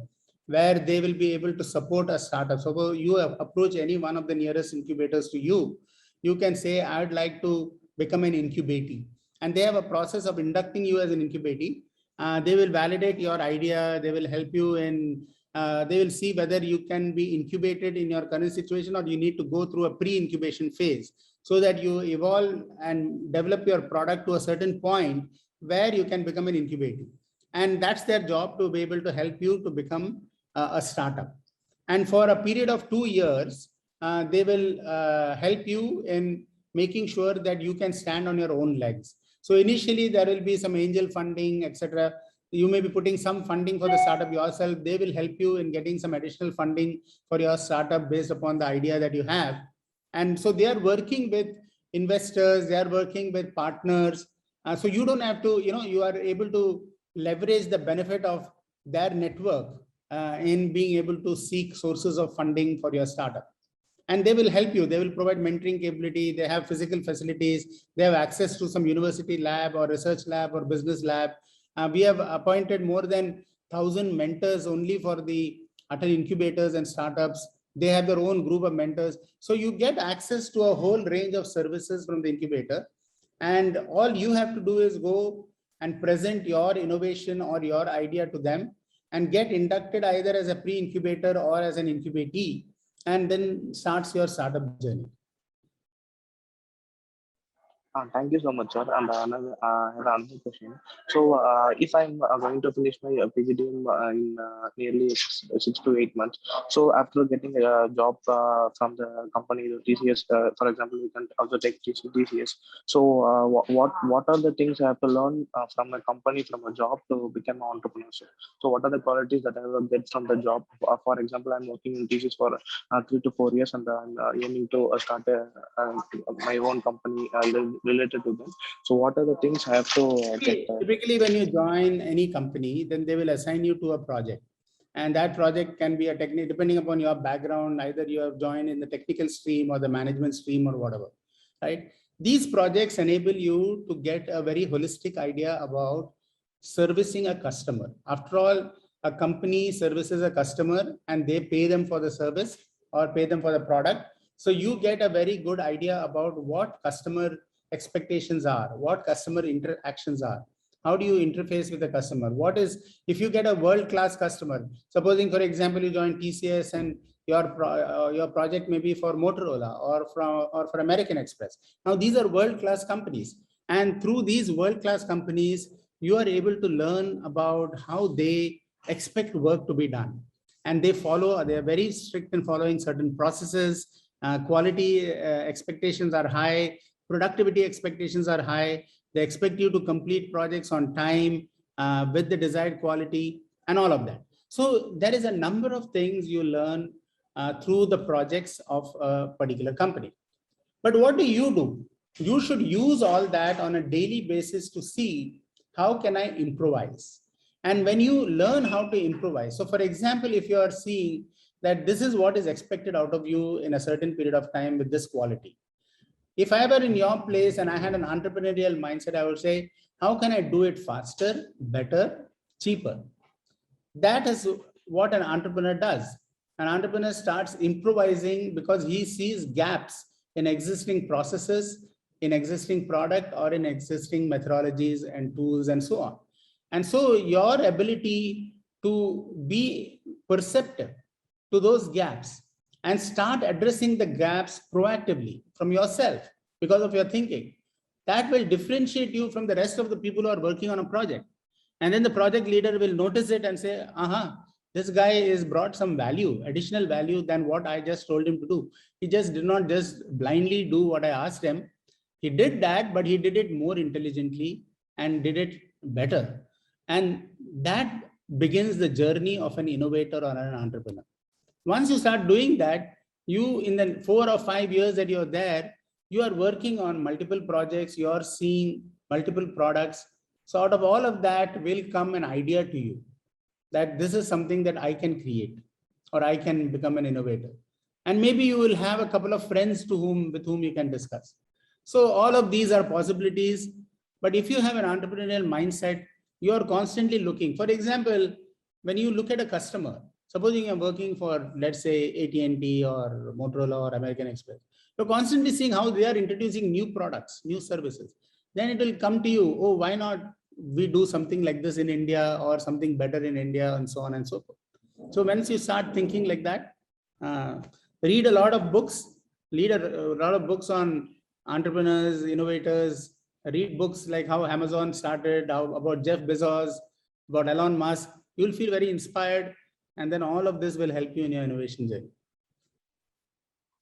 where they will be able to support a startup. So you approach any one of the nearest incubators to you, you can say, I would like to become an incubatee. And they have a process of inducting you as an incubatee. They will validate your idea. They will help you in, they will see whether you can be incubated in your current situation or you need to go through a pre-incubation phase so that you evolve and develop your product to a certain point where you can become an incubatee. And that's their job, to be able to help you to become a startup. And for a period of 2 years, they will help you in making sure that you can stand on your own legs. So initially there will be some angel funding, etc. You may be putting some funding for the startup yourself. They will help you in getting some additional funding for your startup based upon the idea that you have. And so they are working with investors, they are working with partners. So you don't have to, you know, you are able to leverage the benefit of their network in being able to seek sources of funding for your startup. And they will help you. They will provide mentoring capability. They have physical facilities. They have access to some university lab or research lab or business lab. We have appointed more than 1,000 mentors only for the Atal incubators and startups. They have their own group of mentors. So you get access to a whole range of services from the incubator. And all you have to do is go and present your innovation or your idea to them and get inducted either as a pre-incubator or as an incubatee, and then starts your startup journey. Thank you so much, sir. And I have another question. So, if I'm going to finish my PhD in nearly 6 to 8 months, so after getting a job from the company, the TCS, for example, we can also take TCS. So, what are the things I have to learn from a company, from a job to become an entrepreneur? So, what are the qualities that I will get from the job? For example, I'm working in TCS for 3 to 4 years, and I'm aiming to start my own company related to them. So what are the things I have to get? Typically, when you join any company, then they will assign you to a project. And that project can be a technique, depending upon your background, either you have joined in the technical stream or the management stream or whatever, right? These projects enable you to get a very holistic idea about servicing a customer. After all, a company services a customer and they pay them for the service or pay them for the product. So you get a very good idea about what customer expectations are, what customer interactions are. How do you interface with the customer? What is, if you get a world-class customer, supposing, for example, you join TCS and your project may be for Motorola or for American Express. Now, these are world-class companies. And through these world-class companies, you are able to learn about how they expect work to be done. And they are very strict in following certain processes. Quality expectations are high, productivity expectations are high. They expect you to complete projects on time with the desired quality and all of that. So there is a number of things you learn through the projects of a particular company. But what do? You should use all that on a daily basis to see how can I improvise. And when you learn how to improvise, so for example, if you are seeing that this is what is expected out of you in a certain period of time with this quality. If I were in your place and I had an entrepreneurial mindset, I would say, how can I do it faster, better, cheaper? That is what an entrepreneur does. An entrepreneur starts improvising because he sees gaps in existing processes, in existing product, or in existing methodologies and tools and so on. And so your ability to be perceptive to those gaps and start addressing the gaps proactively from yourself because of your thinking, that will differentiate you from the rest of the people who are working on a project. And then the project leader will notice it and say, this guy is brought some value, additional value than what I just told him to do. He just did not just blindly do what I asked him. He did that, but he did it more intelligently and did it better. And that begins the journey of an innovator or an entrepreneur. Once you start doing that, you, in the 4 or 5 years that you're there, you are working on multiple projects, you are seeing multiple products. So out of all of that will come an idea to you that this is something that I can create or I can become an innovator. And maybe you will have a couple of friends with whom you can discuss. So all of these are possibilities. But if you have an entrepreneurial mindset, you are constantly looking. For example, when you look at a customer, supposing you're working for, let's say, AT&T or Motorola or American Express, you're constantly seeing how they are introducing new products, new services. Then it will come to you, oh, why not we do something like this in India or something better in India and so on and so forth. So once you start thinking like that, read a lot of books, on entrepreneurs, innovators, read books like how Amazon started, about Jeff Bezos, about Elon Musk. You'll feel very inspired. And then all of this will help you in your innovation journey.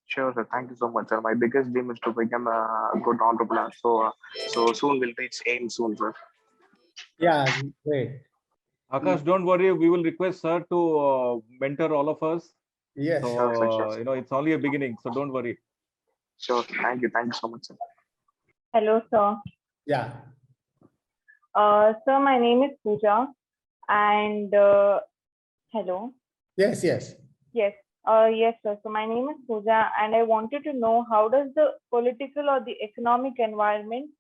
Sure, sir. Thank you so much, sir. My biggest dream is to become a good entrepreneur. So soon we'll reach aim soon, sir. Yeah, great. Akash, don't worry. We will request sir to mentor all of us. Yes. So, Sure. it's only a beginning. So don't worry. Sure. Thank you. Thank you so much, sir. Hello, sir. Yeah. Sir, my name is Pooja. And hello. Yes. Yes. Yes, sir. So my name is Pooja, and I wanted to know, how does the political or the economic environment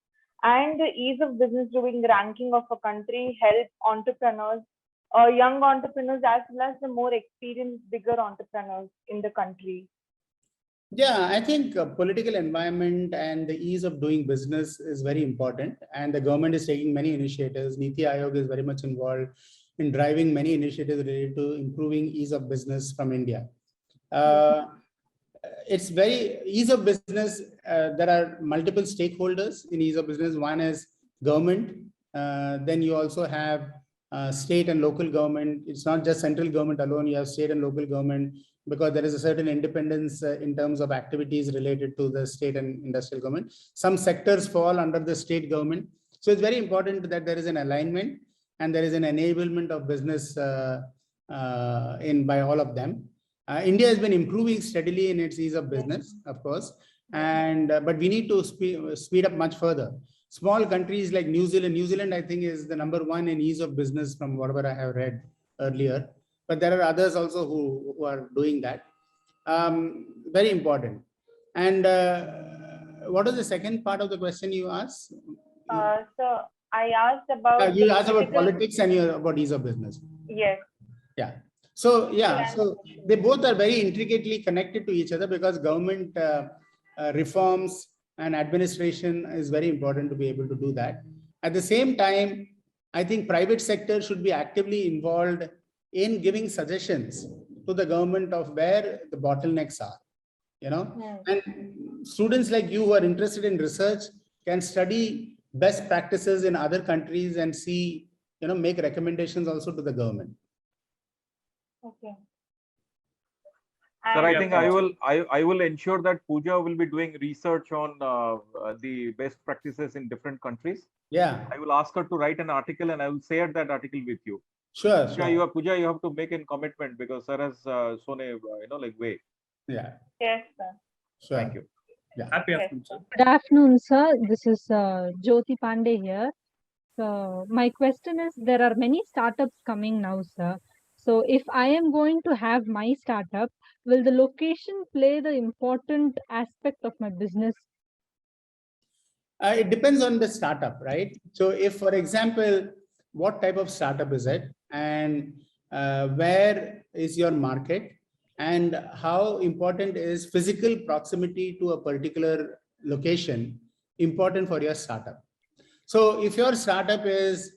and the ease of business doing ranking of a country help entrepreneurs, young entrepreneurs, as well as the more experienced, bigger entrepreneurs in the country? Yeah, I think political environment and the ease of doing business is very important. And the government is taking many initiatives. Niti Aayog is very much involved in driving many initiatives related to improving ease of business from India. It's very ease of business. There are multiple stakeholders in ease of business. One is government. Then you also have state and local government. It's not just central government alone. You have state and local government, because there is a certain independence in terms of activities related to the state and industrial government. Some sectors fall under the state government. So it's very important that there is an alignment and there is an enablement of business by all of them. India has been improving steadily in its ease of business, of course, but we need to speed up much further. Small countries like New Zealand, I think, is the #1 in ease of business from whatever I have read earlier. But there are others also who are doing that. Very important. And what was the second part of the question you asked? So I asked about... you asked about politics and about ease of business. Yes. Yeah. So, yeah, so they both are very intricately connected to each other, because government reforms and administration is very important to be able to do that. At the same time, I think private sector should be actively involved in giving suggestions to the government of where the bottlenecks are, and students like you who are interested in research can study best practices in other countries and see, make recommendations also to the government. Okay. Sir, I think I will ensure that Pooja will be doing research on the best practices in different countries. Yeah. I will ask her to write an article and I will share that article with you. Sure. Pooja, you have to make a commitment because sir has shown a way. Yeah. Yes, sir. Sure. Thank you. Yeah. Happy afternoon, sir. Good afternoon, sir. This is Jyoti Pandey here. So my question is, there are many startups coming now, sir. So if I am going to have my startup, will the location play the important aspect of my business? It depends on the startup, right? So if, for example, what type of startup is it, and where is your market, and how important is physical proximity to a particular location important for your startup? So if your startup is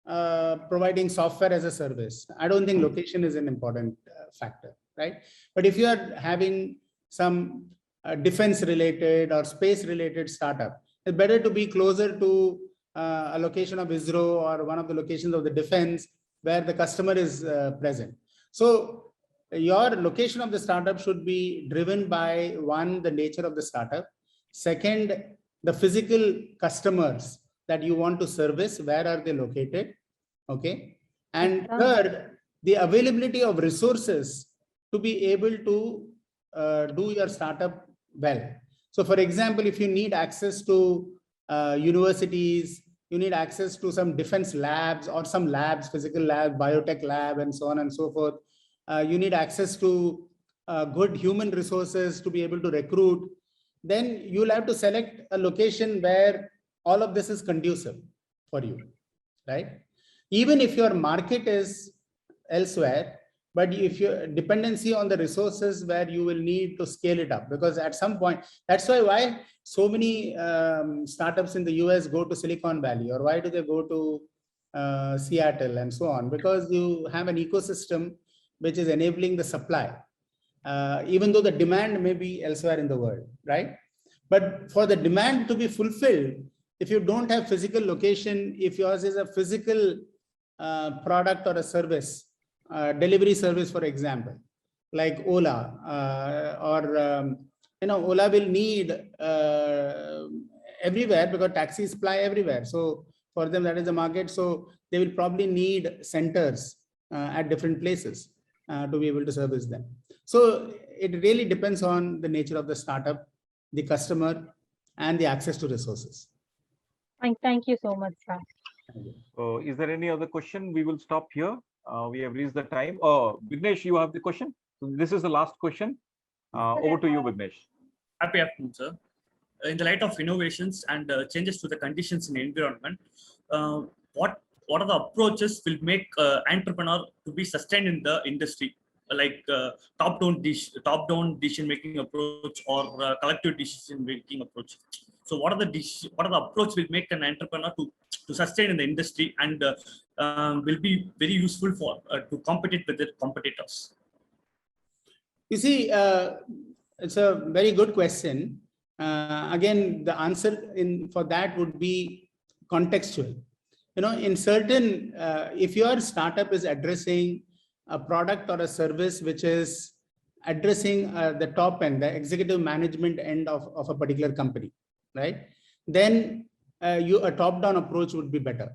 providing software as a service, I don't think location is an important factor, right? But if you are having some defense related or space related startup, it's better to be closer to a location of ISRO or one of the locations of the defense where the customer is present. So your location of the startup should be driven by, one, the nature of the startup. Second, the physical customers that you want to service, where are they located? Okay. And third, the availability of resources to be able to do your startup well. So for example, if you need access to universities, you need access to some defense labs or some labs, physical labs, biotech lab, and so on and so forth. You need access to good human resources to be able to recruit. Then you'll have to select a location where all of this is conducive for you, right? Even if your market is elsewhere, but if your dependency on the resources where you will need to scale it up, because at some point, that's why so many startups in the US go to Silicon Valley, or why do they go to Seattle and so on? Because you have an ecosystem which is enabling the supply, even though the demand may be elsewhere in the world, right? But for the demand to be fulfilled, if you don't have physical location, if yours is a physical product or a service, delivery service, for example, like Ola, Ola will need everywhere because taxis fly everywhere. So for them, that is the market. So they will probably need centers at different places to be able to service them. So it really depends on the nature of the startup, the customer, and the access to resources. Thank you so much, sir. So is there any other question? We will stop here. We have reached the time. Oh, Vignesh, you have the question. So this is the last question. Over to you, Vignesh. Happy afternoon, sir. In the light of innovations and changes to the conditions in the environment, what are the approaches will make entrepreneur to be sustained in the industry, like top-down decision-making approach or collective decision-making approach? So what are the approach will make an entrepreneur to sustain in the industry and will be very useful for to compete with their competitors? You see, it's a very good question. Again, the answer for that would be contextual. In certain, if your startup is addressing a product or a service which is addressing the top end, the executive management end of a particular company, right? Then a top-down approach would be better,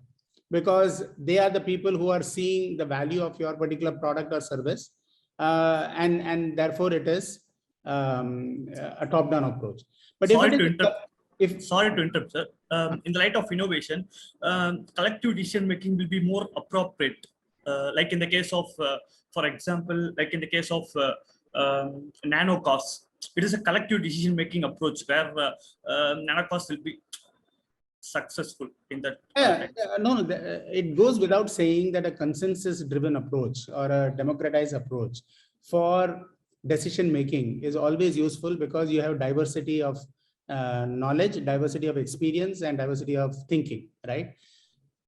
because they are the people who are seeing the value of your particular product or service, and therefore it is a top-down approach. But sorry to interrupt, sir. In the light of innovation, collective decision making will be more appropriate. Like in the case of, for example, like in the case of nanocos, it is a collective decision making approach where nanocos will be successful in that. No, it goes without saying that a consensus-driven approach or a democratized approach for decision making is always useful, because you have diversity of knowledge, diversity of experience, and diversity of thinking, right?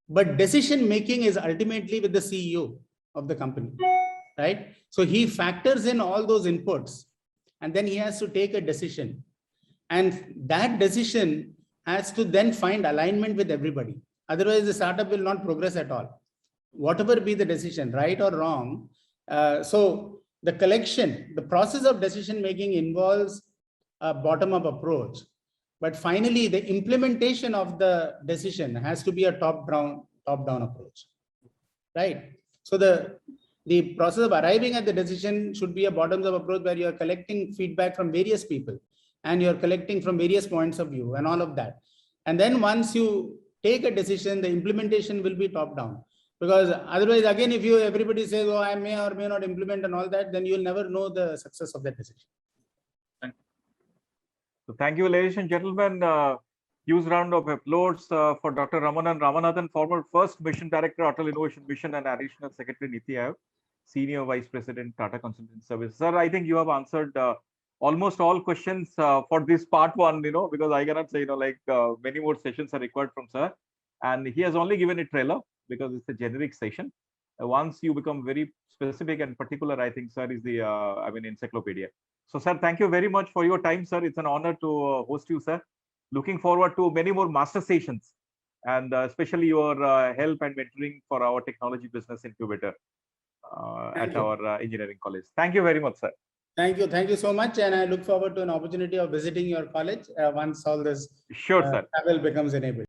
But decision making is ultimately with the CEO of the company, right? So he factors in all those inputs and then he has to take a decision. And that decision has to then find alignment with everybody. Otherwise, the startup will not progress at all. Whatever be the decision, right or wrong. So the collection, the process of decision making involves a bottom-up approach. But finally, the implementation of the decision has to be a top-down approach, right? So the process of arriving at the decision should be a bottoms-up approach where you are collecting feedback from various people and you're collecting from various points of view and all of that. And then once you take a decision, the implementation will be top-down. Because otherwise, again, if everybody says, oh, I may or may not implement and all that, then you'll never know the success of that decision. So thank you, ladies and gentlemen. Huge round of applause for Dr. Ramanand Ramanathan, former first Mission Director, Atal Innovation Mission, and Additional Secretary, Niti Aayog, Senior Vice President, Tata Consulting Services. Sir, I think you have answered almost all questions for this part one, because I cannot say, many more sessions are required from sir. And he has only given a trailer because it's a generic session. Once you become very specific and particular, I think, sir, is the, encyclopedia. So, sir, thank you very much for your time, sir. It's an honor to host you, sir. Looking forward to many more master sessions and especially your help and mentoring for our technology business incubator at our engineering college. Thank you very much, sir. Thank you. Thank you so much. And I look forward to an opportunity of visiting your college once all this sure, sir. travel becomes enabled.